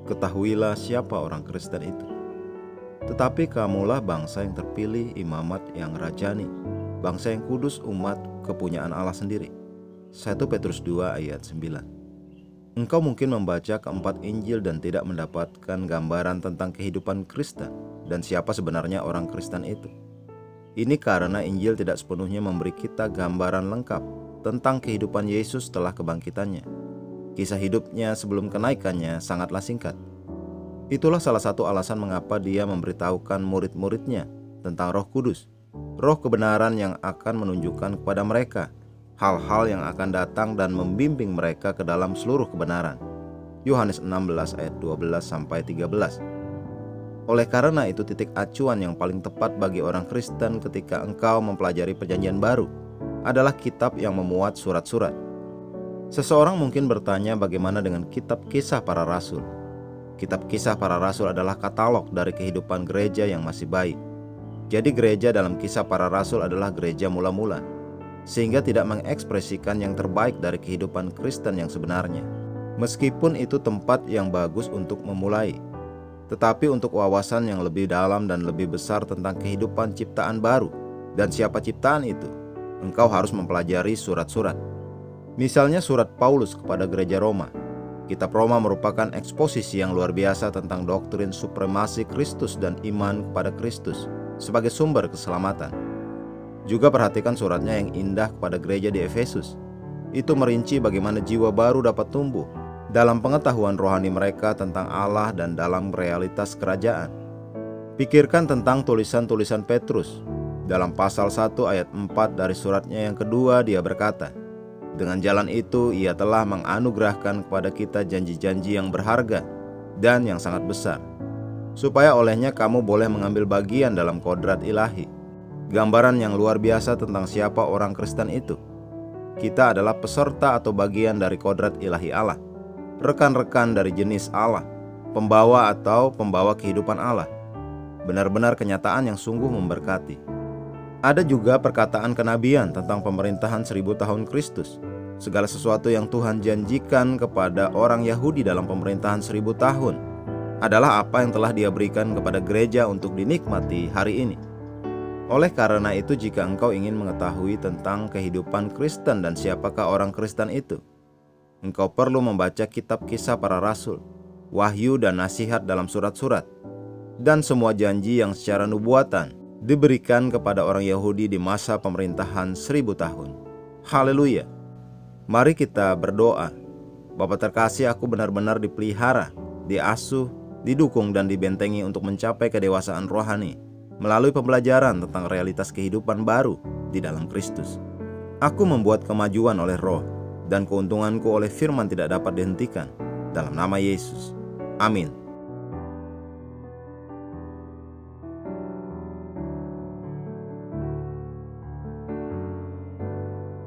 ketahuilah siapa orang Kristen itu. Tetapi kamulah bangsa yang terpilih, imamat yang rajani, bangsa yang kudus, umat kepunyaan Allah sendiri. 1 Petrus 2 ayat 9. Engkau mungkin membaca keempat Injil dan tidak mendapatkan gambaran tentang kehidupan Kristen dan siapa sebenarnya orang Kristen itu. Ini karena Injil tidak sepenuhnya memberi kita gambaran lengkap tentang kehidupan Yesus setelah kebangkitannya. Kisah hidupnya sebelum kenaikannya sangatlah singkat. Itulah salah satu alasan mengapa dia memberitahukan murid-muridnya tentang Roh Kudus, Roh kebenaran yang akan menunjukkan kepada mereka hal-hal yang akan datang dan membimbing mereka ke dalam seluruh kebenaran. Yohanes 16 ayat 12-13. Oleh karena itu titik acuan yang paling tepat bagi orang Kristen ketika engkau mempelajari Perjanjian Baru adalah kitab yang memuat surat-surat. Seseorang mungkin bertanya bagaimana dengan kitab Kisah Para Rasul. Kitab Kisah Para Rasul adalah katalog dari kehidupan gereja yang masih baik. Jadi gereja dalam Kisah Para Rasul adalah gereja mula-mula, sehingga tidak mengekspresikan yang terbaik dari kehidupan Kristen yang sebenarnya. Meskipun itu tempat yang bagus untuk memulai, tetapi untuk wawasan yang lebih dalam dan lebih besar tentang kehidupan ciptaan baru dan siapa ciptaan itu, engkau harus mempelajari surat-surat. Misalnya surat Paulus kepada gereja Roma. Kitab Roma merupakan eksposisi yang luar biasa tentang doktrin supremasi Kristus dan iman kepada Kristus sebagai sumber keselamatan. Juga perhatikan suratnya yang indah kepada gereja di Efesus. Itu merinci bagaimana jiwa baru dapat tumbuh dalam pengetahuan rohani mereka tentang Allah dan dalam realitas kerajaan. Pikirkan tentang tulisan-tulisan Petrus. Dalam pasal 1 ayat 4 dari suratnya yang kedua dia berkata, dengan jalan itu ia telah menganugerahkan kepada kita janji-janji yang berharga dan yang sangat besar, supaya olehnya kamu boleh mengambil bagian dalam kodrat ilahi. Gambaran yang luar biasa tentang siapa orang Kristen itu. Kita adalah peserta atau bagian dari kodrat ilahi Allah, rekan-rekan dari jenis Allah, pembawa atau pembawa kehidupan Allah. Benar-benar kenyataan yang sungguh memberkati. Ada juga perkataan kenabian tentang pemerintahan 1000 tahun Kristus. Segala sesuatu yang Tuhan janjikan kepada orang Yahudi dalam pemerintahan 1000 tahun adalah apa yang telah dia berikan kepada gereja untuk dinikmati hari ini. Oleh karena itu, jika engkau ingin mengetahui tentang kehidupan Kristen dan siapakah orang Kristen itu, engkau perlu membaca kitab Kisah Para Rasul, wahyu dan nasihat dalam surat-surat, dan semua janji yang secara nubuatan diberikan kepada orang Yahudi di masa pemerintahan 1000 tahun. Haleluya. Mari kita berdoa. Bapa terkasih, aku benar-benar dipelihara, diasuh, didukung dan dibentengi untuk mencapai kedewasaan rohani melalui pembelajaran tentang realitas kehidupan baru di dalam Kristus. Aku membuat kemajuan oleh Roh dan keuntunganku oleh firman tidak dapat dihentikan. Dalam nama Yesus. Amin.